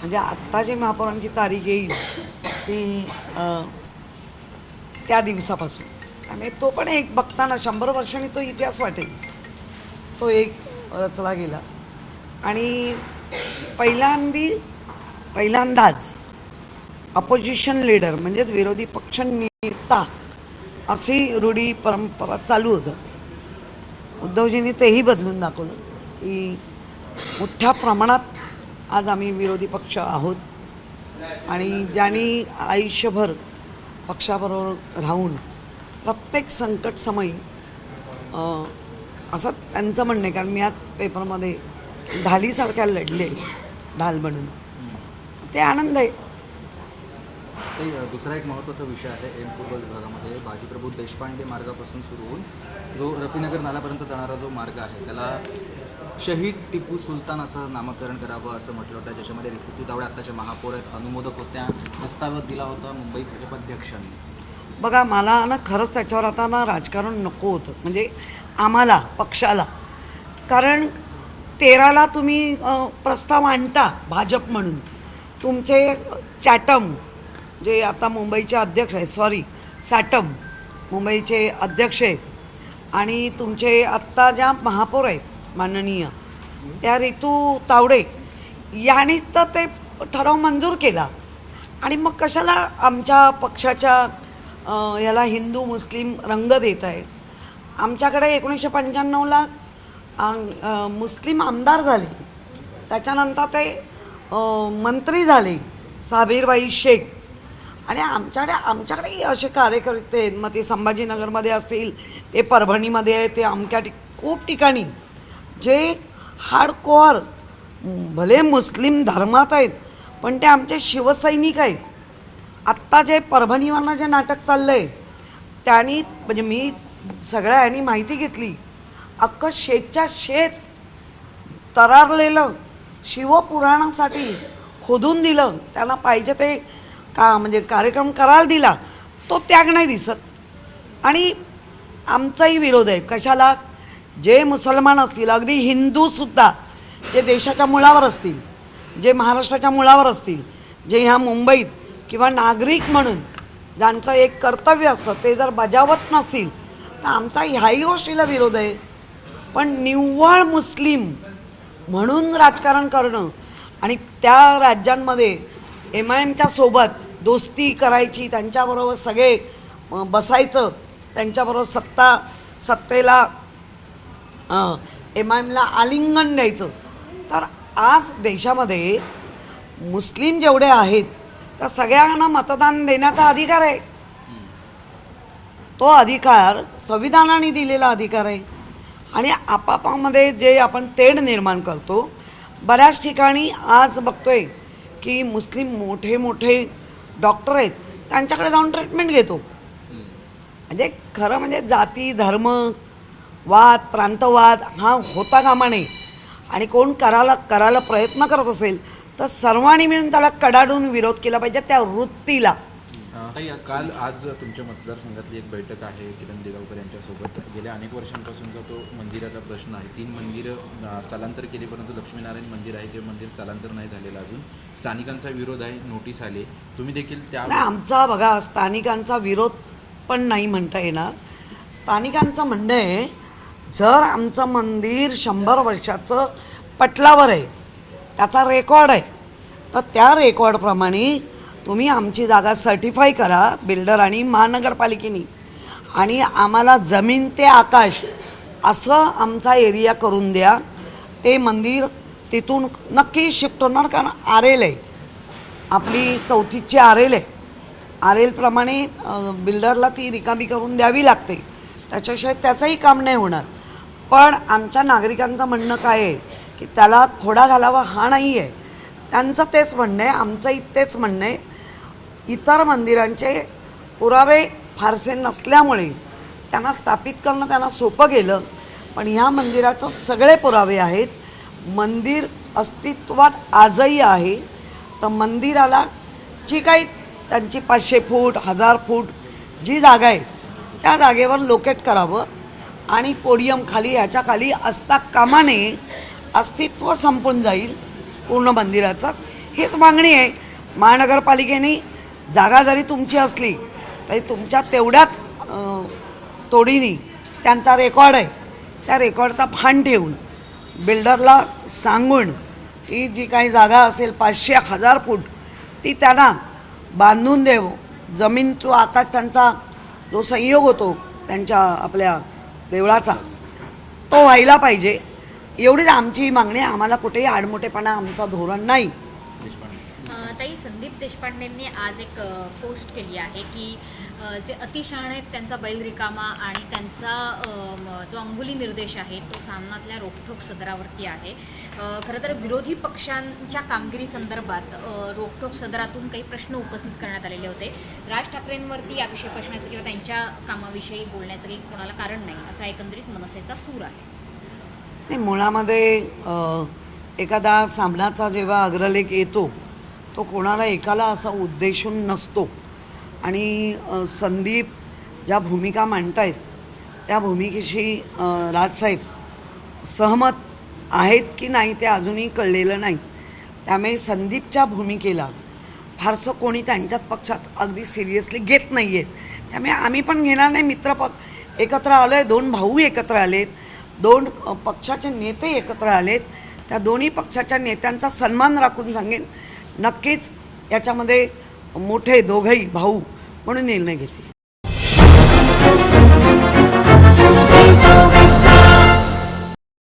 म्हणजे आत्ता जी महापौरांची तारीख येईल ती त्या दिवसापासून, त्यामुळे तो पण एक बघताना 100 वर्षांनी तो इतिहास वाटेल, तो एक रचला गेला. आणि पहिल्यांदाच अपोजिशन लीडर म्हणजेच विरोधी पक्ष नेता अशी रूढी परंपरा चालू होतं. उद्धवजींनी तेही बदलून दाखवलं की मोठ्या प्रमाणात आज आम्ही विरोधी पक्ष आहोत आणि ज्यांनी आयुष्यभर पक्षाबरोबर राहून प्रत्येक संकट समयी असं त्यांचं म्हणणं आहे. कारण मी आज पेपरमध्ये ढालीसारख्या लढले, ढाल बनून, ते आनंद आहे. दुसरा एक महत्त्वाचा विषय आहे एम पूर्व विभागामध्ये बाजीप्रभू देशपांडे मार्गापासून सुरू होऊन जो रफीनगर नाल्यापर्यंत जाणारा जो मार्ग आहे त्याला शहीद टिपू सुलतान असं नामकरण करावं असं म्हटलं होतं. ज्याच्यामध्ये ऋतू तावडे आत्ताचे महापौर आहेत, अनुमोदक होत्या, प्रस्ताव दिला होता मुंबई भाजपाध्यक्षांनी. बघा, मला ना खरंच त्याच्यावर आता ना राजकारण नको होतं, म्हणजे आम्हाला पक्षाला. कारण 13ला तुम्ही प्रस्ताव आणता भाजप म्हणून, तुमचे चॅटम जे आता मुंबईचे अध्यक्ष आहेत, सॅटम मुंबईचे अध्यक्ष आहेत, आणि तुमचे आत्ता ज्या महापौर आहेत माननीय त्या ऋतू तावडे यांनी तर ते ठराव मंजूर केला. आणि मग कशाला आमच्या पक्षाच्या याला हिंदू मुस्लिम रंग देत आहे? आमच्याकडे 1995ला मुस्लिम आमदार झाले, त्याच्यानंतर ते मंत्री झाले साबीरबाई शेख, आणि आमच्याकडे असे कार्यकर्ते आहेत. मग ते संभाजीनगरमध्ये असतील, ते परभणीमध्ये आहे, ते अमक्या खूप ठिकाणी जे हार्डकोअर भले मुस्लिम धर्मात आहेत पण ते आमचे शिवसैनिक आहेत. आत्ता जे परभणीवरनं जे नाटक चाललं आहे त्यांनी, म्हणजे मी सगळ्या यांनी माहिती घेतली, अख्खं शेतच्या शेत तरारलेलं शिवपुराणासाठी खोदून दिलं, त्यांना पाहिजे ते म्हणजे कार्यक्रम करायला दिला, तो त्याग नाही दिसत. आणि आमचाही विरोध आहे. कशाला? जे मुसलमान असतील, अगदी हिंदूसुद्धा जे देशाच्या मुळावर असतील, जे महाराष्ट्राच्या मुळावर असतील, जे ह्या मुंबईत किंवा नागरिक म्हणून ज्यांचं एक कर्तव्य असतं ते जर बजावत नसतील तर आमचा ह्याही गोष्टीला विरोध आहे. पण निव्वळ मुस्लिम म्हणून राजकारण करणं आणि त्या राज्यांमध्ये MIMच्या सोबत दोस्ती करायची, त्यांच्याबरोबर सगळे बसायचं, त्यांच्याबरोबर सत्तेला MIMला आलिंगन द्यायचं. तर आज देशामध्ये मुस्लिम जेवढे आहेत तर सगळ्यांना मतदान देण्याचा अधिकार आहे. तो अधिकार संविधानाने दिलेला अधिकार आहे. आणि आपापमध्ये जे आपण तेढ निर्माण करतो, बऱ्याच ठिकाणी आज बघतोय की मुस्लिम मोठे डॉक्टर आहेत, त्यांच्याकडे जाऊन ट्रीटमेंट घेतो. म्हणजे खरं म्हणजे जाती धर्म वाद प्रांतवाद हा होता कामा नये. आणि कोण करायला प्रयत्न करत असेल तर सर्वांनी मिळून त्याला कडाडून विरोध केला पाहिजे त्या वृत्तीला. आज तुमच्या मतदारसंघातली एक बैठक आहे किरण दिगावकर यांच्यासोबत. गेल्या अनेक वर्षांपासूनचा तो मंदिराचा प्रश्न आहे. 3 मंदिरं स्थलांतर केली, परंतु लक्ष्मीनारायण मंदिर आहे, ते मंदिर स्थलांतर नाही झालेलं अजून. स्थानिकांचा विरोध आहे, नोटीस आली. तुम्ही देखील त्या आमचा बघा, स्थानिकांचा विरोध पण नाही म्हणता येणार. स्थानिकांचं म्हणणं आहे, जर आमचं मंदिर 100 वर्षाचं पटलावर आहे, त्याचा रेकॉर्ड आहे, तर त्या रेकॉर्डप्रमाणे तुम्ही आमची जागा सर्टिफाय करा बिल्डर आणि महानगरपालिकेने, आणि आम्हाला जमीन ते आकाश असं आमचा एरिया करून द्या. ते मंदिर तिथून नक्की शिफ्ट होणार, कारण आरेल आहे, आपली 4थीची आरेल आहे. आरेलप्रमाणे बिल्डरला ती रिकामी करून द्यावी लागते, त्याच्याशिवाय त्याचंही काम नाही होणार. पण आमच्या नागरिकांचं म्हणणं काय आहे की त्याला खोडा घालावा हा नाही आहे. त्यांचं तेच म्हणणं आहे, आमचंही तेच म्हणणं आहे. इतर मंदिरांचे पुरावे फारसे नसल्यामुळे त्यांना स्थापित करणं त्यांना सोपं गेलं, पण ह्या मंदिराचं सगळे पुरावे आहेत. मंदिर अस्तित्वात आजही आहे. तर मंदिराला जी काही त्यांची 500 फूट 1000 फूट जी जागा आहे त्या जागेवर लोकेट करावं, आणि पोडियम खाली ह्याच्या खाली असता कामा नये. अस्तित्व संपून जाईल पूर्ण मंदिराचं, हेच मागणी आहे. महानगरपालिकेने जागा जरी तुमची असली तरी तुमच्या तेवढ्याच तोडीने त्यांचा रेकॉर्ड आहे, त्या रेकॉर्डचा भान ठेवून बिल्डरला सांगून ती जी काही जागा असेल 500-1000 फूट ती त्यांना बांधून देव. जमीन तो आता त्यांचा जो संयोग होतो त्यांच्या आपल्या देवळाचा तो व्हायला पाहिजे, एवढीच आमची मागणी आहे. आम्हाला कुठेही आडमोठेपणा आमचं धोरण नाही. ताई, संदीप देशपांडेंनी आज एक पोस्ट केली आहे की जे अतिशहाणे आहेत त्यांचा बैल रिकामा आणि त्यांचा जो अंगुली निर्देश आहे तो सामनातल्या रोखठोक सदरावरती आहे. खरं तर विरोधी पक्षांच्या कामगिरी संदर्भात रोखठोक सदरातून काही प्रश्न उपस्थित करण्यात आलेले होते. राज ठाकरेंवरती याविषयी प्रश्नाचं किंवा त्यांच्या कामाविषयी बोलण्याचं काही कोणाला कारण नाही असा एकंदरीत मनसेचा सूर आहे. नाही, मुळामध्ये एखादा सामनाचा जेव्हा अग्रलेख येतो तो कोणाला एकाला असा उद्देशून नसतो आणि संदीप ज्या भूमिका मांडतायत त्या भूमिकेशी राजसाहेब सहमत आहेत की नाही ते अजूनही कळलेलं नाही. त्यामुळे संदीपच्या भूमिकेला फारसं कोणी त्यांच्याच पक्षात अगदी सिरियसली घेत नाही आहेत. त्यामुळे आम्ही पण घेणार नाही. एकत्र आलो आहे, 2 भाऊ एकत्र आलेत, 2 पक्षाचे नेते एकत्र आलेत. त्या दोन्ही पक्षाच्या नेत्यांचा सन्मान राखून सांगेन नक्कीच याच्यामध्ये मोठे दोघंही भाऊ म्हणून निर्णय घेतील.